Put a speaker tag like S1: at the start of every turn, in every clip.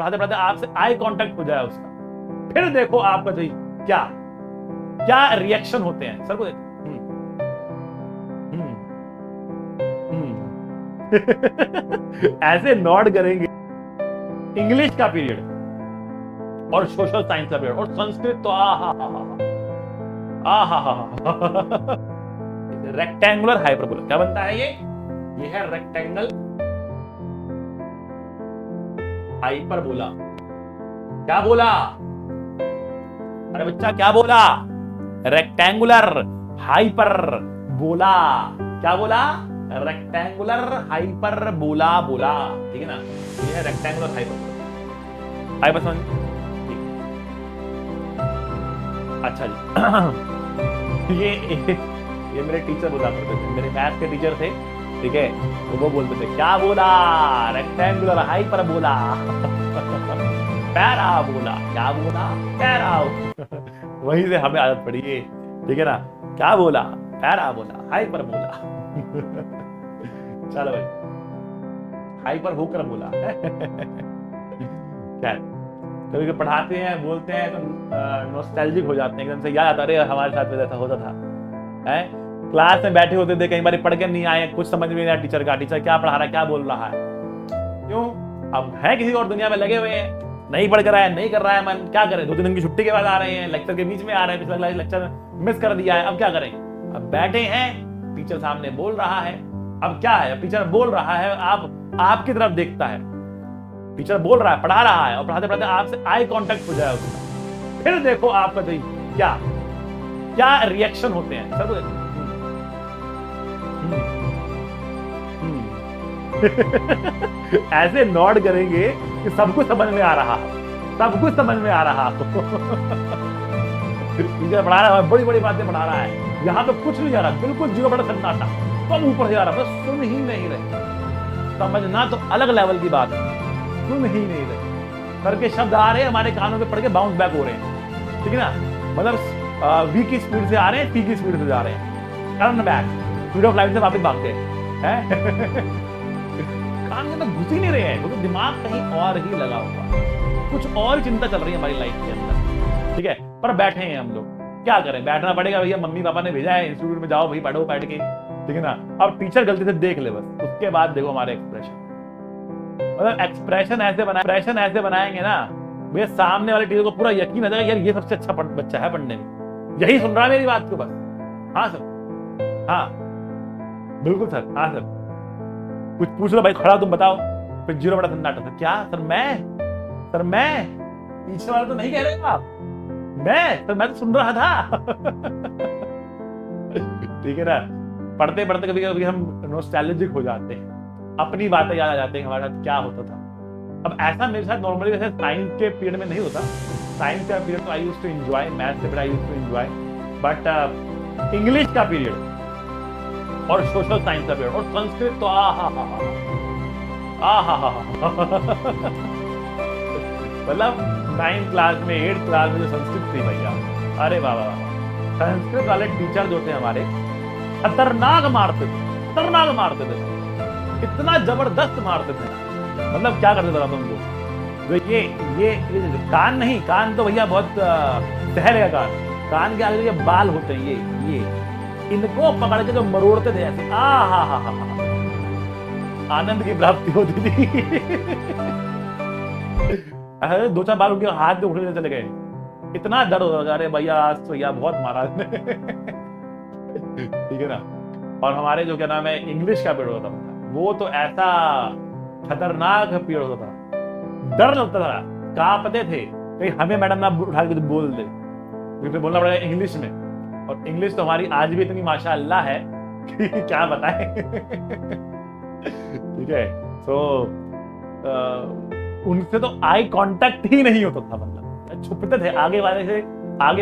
S1: पढ़ाते पढ़ाते आपसे आई कांटेक्ट हो जाए उसका, फिर देखो आपका जो क्या क्या रिएक्शन होते हैं। सर को देखो। ऐसे नॉट करेंगे। इंग्लिश का पीरियड और सोशल साइंस का पीरियड और संस्कृत तो रेक्टेंगुलर हाइपरबोला क्या बनता है? ये है रेक्टेंगल हाइपरबोला। क्या बोला? अरे बच्चा क्या बोला? Rectangular hyperbola. क्या बोला? रेक्टेंगुलर हाइपरबोला बोला। ठीक है ना? ये है रेक्टेंगुलर हाइपरबोला। हाइपर समझ? अच्छा जी। ये मेरे टीचर बोला करते थे, मेरे मैथ के टीचर थे। ठीक है, तो वो बोलते थे क्या बोला? Rectangular hyperbola. पैराबोला। क्या बोला? पैरा। वहीं से हमें आदत पड़ी है। ठीक है ना? क्या बोला? Parabola hyperbola. चलो भाई, हाइपर होकर बोला। क्या कभी पढ़ाते हैं बोलते हैं तो नॉस्टैल्जिक हो जाते हैं, एकदम से याद आता है हमारे साथ में ऐसा होता था। है क्लास में बैठे होते थे, कई बार पढ़ के नहीं आए, कुछ समझ में नहीं आया टीचर का, टीचर क्या पढ़ा रहा है, क्या बोल रहा है। क्यों? अब है किसी और दुनिया में लगे हुए हैं, नहीं पढ़ कर आए, नहीं कर रहा है मन, क्या करें? 2-3 दिन की छुट्टी के बाद आ रहे हैं, लेक्चर के बीच में आ रहे हैं, पिछला लेक्चर मिस कर दिया है, अब क्या करें? अब बैठे हैं, टीचर सामने बोल रहा है, अब क्या है? टीचर बोल रहा है, आप आपकी तरफ देखता है, टीचर बोल रहा है, पढ़ा रहा है, और पढ़ाते पढ़ाते आपसे आई कांटेक्ट हो जाए उसका, फिर देखो आपका जो क्या क्या रिएक्शन होते हैं। सर को देखो। ऐसे नॉट करेंगे कि सब कुछ समझ में आ रहा हो, सब कुछ समझ में आ रहा हो। टीचर पढ़ा रहा है, बड़ी बड़ी बातें पढ़ा रहा है, यहाँ पे कुछ नहीं आ रहा, बिल्कुल 0% सन्नाटा, सब ऊपर से आ रहा, बस सुन ही नहीं रहे। समझना तो अलग लेवल की बात है, सुन ही नहीं रहे। करके शब्द आ रहे हैं हमारे कानों पे पड़ के बाउंस बैक हो रहे हैं। ठीक है ना? मतलब वी की स्पीड से आ रहे हैं, टी की स्पीड से जा रहे हैं, turn back, speed of light से वापस भागते हैं। कान के अंदर घुस ही नहीं रहे हैं, क्योंकि दिमाग कहीं और ही लगा हुआ है, कुछ और चिंता चल रही है हमारी लाइफ के अंदर। ठीक है, पर बैठे हैं हम लोग, क्या करें? बैठना पड़ेगा भैया, मम्मी पापा ने भेजा है इंस्टीट्यूट में, जाओ भाई पढ़ो बैठ के। ठीक है ना? अब टीचर गलती से देख ले बस, उसके बाद देखो हमारे एक्सप्रेशन। मतलब एक्सप्रेशन ऐसे बनाएंगे ना भैया, सामने वाले टीचर को पूरा यकीन आ जाएगा यार ये सबसे अच्छा बच्चा है पढ़ने में, यही सुन रहा है मेरी बात को बस। हाँ सर, हाँ बिल्कुल सर, हाँ सर, कुछ पूछ लो भाई, खड़ा तुम बताओ, फिर 0% सन्नाटा। सर क्या? सर मैं पीछे वाला तो नहीं कह रहे हो आप, मैं तो सुन रहा था। ठीक है ना? पढ़ते पढ़ते कभी कभी हम नॉस्टैल्जिक हो जाते हैं, अपनी बातें याद आ जाते हैं हमारे साथ क्या होता था। अब ऐसा मेरे साथ नॉर्मली वैसे साइंस के पीरियड में नहीं होता, साइंस का पीरियड तो I used to enjoy, maths के period I used to enjoy, but English का पीरियड और सोशल साइंस का पीरियड और संस्कृत तो मतलब 9th क्लास में 8th क्लास में जो संस्कृत थी भैया, अरे बाबा, संस्कृत वाले टीचर जो थे हमारे खतरनाक मारते थे, इतना जबरदस्त मारते थे। मतलब क्या करते थे तुम लोग? तो ये कान नहीं, कान तो भैया बहुत सहल है, कान के आगे जो बाल होते हैं ये इनको पकड़ के जो मरोड़ते थे ऐसे, आनंद की प्राप्ति होती थी। 2-4 बाल उनके हाथ में उठने चले गए, इतना डर होता था, अरे भैया आज तो भैया बहुत मारा। ठीक है ना? और हमारे जो क्या नाम है इंग्लिश का पीरियड होता था, वो तो ऐसा खतरनाक पीरियड होता था, डर लगता था, कांपते थे कहीं हमें मैडम ना उठा के बोल दे, क्योंकि बोलना पड़ेगा इंग्लिश में, और इंग्लिश तो हमारी आज भी इतनी माशाअल्लाह है कि क्या बताएं। ठीक है? तो उनसे तो आई कांटेक्ट ही नहीं होता था, मतलब छुपते थे आगे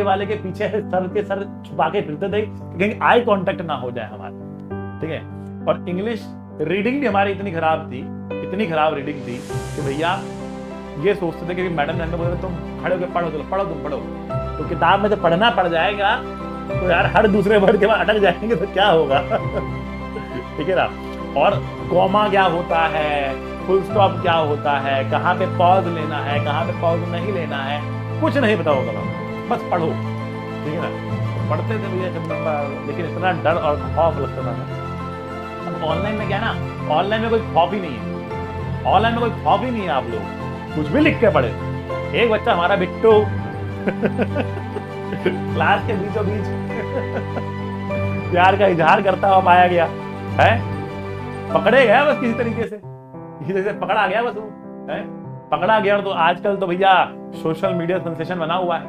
S1: वाले के पीछे सर के सर छुपा के फिरते थे, कहीं आई कांटेक्ट ना हो जाए हमारा। ठीक है? और इंग्लिश रीडिंग भी हमारी इतनी खराब रीडिंग थी कि भैया ये सोचते थे कि मैडम ने हमें बोला तुम खड़े होकर पढ़ो, तुम पढ़ो, तो किताब में तो पढ़ना पड़ जाएगा, तो यार हर दूसरे वर्ड के बाद अटक जाएंगे तो क्या होगा। ठीक है ना? और कॉमा क्या होता है, फुल स्टॉप क्या होता है, कहाँ पे पॉज लेना है, कहाँ पे पॉज नहीं लेना है, कुछ नहीं पता होगा, बस पढ़ो, ठीक है ना। तो पढ़ते थे भैया जब नंबर, लेकिन इतना डर और खौफ लगता था ना। अब ऑनलाइन में क्या है ना, ऑनलाइन में कोई खौफ ही नहीं है, ऑनलाइन में कोई खौफ ही नहीं है, आप लोग कुछ भी लिख के पढ़े। एक बच्चा हमारा बिट्टू क्लास के बीचों बीच प्यार का इजहार करता हुआ पाया गया है, पकड़े गया बस किसी तरीके से, पकड़ा गया बस वो है, पकड़ा गया। तो आजकल तो भैया सोशल मीडिया सेंसेशन बना हुआ है,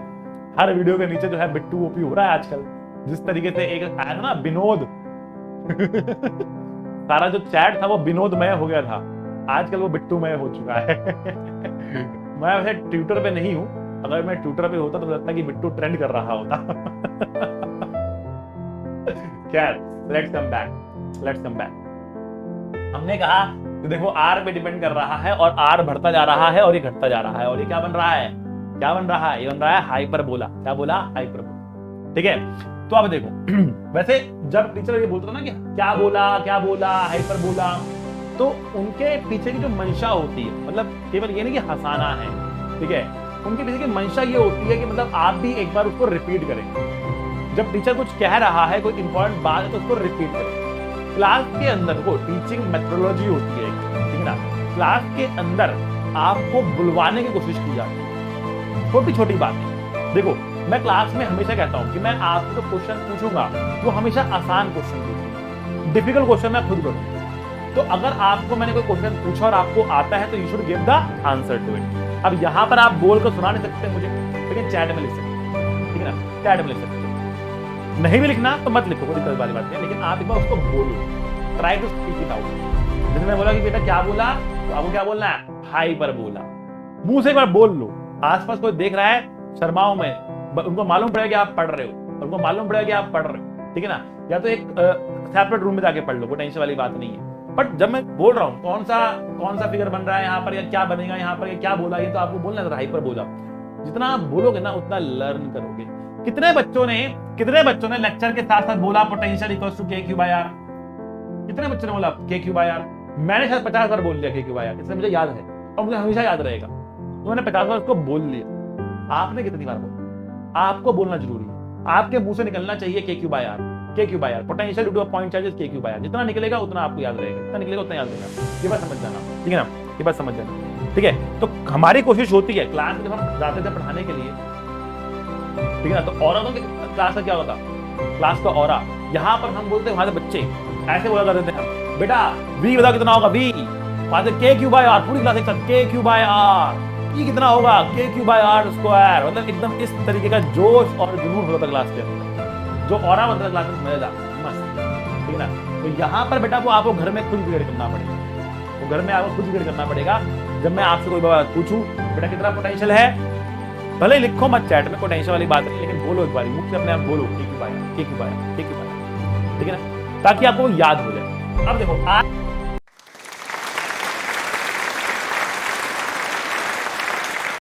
S1: हर वीडियो के नीचे जो है बिट्टू ओपी हो रहा है आजकल। जिस तरीके से एक आया था ना विनोद सारा जो चैट था वो विनोदमय हो गया था, आजकल वो बिट्टूमय हो चुका है। मैं वैसे ट्विटर पे नहीं हूं, अगर मैं ट्विटर पे होता तो मुझे लगता है कि बिट्टू ट्रेंड कर रहा होता। खैर, लेट्स कम बैक। हमने कहा तो देखो आर पे डिपेंड कर रहा है और आर बढ़ता जा रहा है और ये घटता जा रहा है, और ये क्या बन रहा है, ये बन रहा है हाइपरबोला। क्या बोला, हाइपरबोला, ठीक है। तो अब देखो वैसे जब टीचर ये बोलता था ना कि क्या बोला हाइपरबोला, तो उनके पीछे की जो मंशा होती है, मतलब केवल ये नहीं कि हंसाना है, ठीक है, उनके पीछे की मंशा ये होती है कि मतलब आप भी एक बार उसको रिपीट करें। जब टीचर कुछ कह रहा है, कोई इंपॉर्टेंट बात है, तो उसको रिपीट करें। क्लास के अंदर वो टीचिंग मेथोडोलॉजी होती है, ठीक है ना। क्लास के अंदर आपको बुलवाने की कोशिश की जाती है, छोटी छोटी बातें। देखो मैं क्लास में हमेशा कहता हूं कि मैं आपसे जो क्वेश्चन पूछूंगा वो हमेशा आसान क्वेश्चन पूछूंगा, डिफिकल्ट क्वेश्चन मैं खुद करूंगा। तो अगर आपको मैंने कोई क्वेश्चन पूछा और आपको आता है तो you should give the answer to it. अब यहां पर आप बोल कर सुना नहीं सकते मुझे, लेकिन चैट में लिख सकते, ठीक है ना, चैट में लिख सकते। नहीं भी लिखना तो मत लिखो, कोई दिक्कत वाली बात नहीं, लेकिन आप एक बार उसको बोलो, try to speak it out. जैसे मैं बोला कि बेटा क्या बोला, तो आपको क्या बोलना है, हाइपरबोला। मुंह से एक बार बोल लो, आसपास कोई देख रहा है शर्माओ में, उनको मालूम पड़ेगा कि आप पढ़ रहे हो, उनको मालूम पड़ेगा कि आप पढ़ रहे हो, ठीक है ना। या तो एक सेपरेट रूम में जाके पढ़ लो, कोई टेंशन वाली बात नहीं है। बट जब मैं बोल रहा हूँ कौन सा फिगर बन रहा है यहाँ पर, या क्या बनेगा यहाँ पर, या क्या बोला, ये तो आपको बोलना है हाइपरबोला। जितना आप बोलोगे ना उतना लर्न करोगे। कितने बच्चों ने लेक्चर के साथ साथ बोला पोटेंशियल इक्वल्स टू के क्यू बाय आर? कितने बच्चों ने बोला के क्यू बाय आर? मैंने शायद 50 बार बोल लिया के क्यू बाय आर, इसलिए मुझे याद है और मुझे हमेशा याद रहेगा। तो मैंने 50 बार उसको बोल लिया। आपने कितनी बार बोला? आपको बोलना जरूरी है, आपके मुंह से निकलना चाहिए k q by r, k q by r, potential due to a point charges k q by r. जितना निकलेगा उतना आपको याद रहेगा, जितना निकलेगा उतना याद रहेगा। ये बात समझ जाना, ठीक है ना, ये बात समझ जाना, ठीक है। तो हमारी कोशिश होती है क्लास में जब हम जाते थे पढ़ाने के लिए, ठीक है ना, तो ऑरा, तो क्लास का क्या होता, क्लास का ऑरा। यहाँ पर हम बोलते हैं वहां से बच्चे ऐसे बोला करते थे, बेटा वी बताओ कितना होगा, वी वहां से के क्यू बाय आर, पूरी क्लास एक साथ के क्यू बाय आर, ये कितना होगा, के क्यू बाय आर स्क्वायर। मतलब एकदम इस तरीके का जोश और जुनून होता था क्लास के अंदर, जो ऑरा बनता था क्लास में, मजेदार मस्त, ठीक है ना। तो यहाँ पर बेटा वो आपको घर में खुद क्रिएट करना पड़ेगा, तो घर में आपको खुद क्रिएट करना पड़ेगा। जब मैं आपसे कोई बात पूछूं बेटा कितना पोटेंशियल है, भले ही लिखो मत चैट में, पोटेंशियल वाली बात नहीं, लेकिन बोलो एक बार मुख से अपने आप बोलो के q by r, k q by r, k q by are, ठीक है ना, ताकि आपको याद हो जाए। अब देखो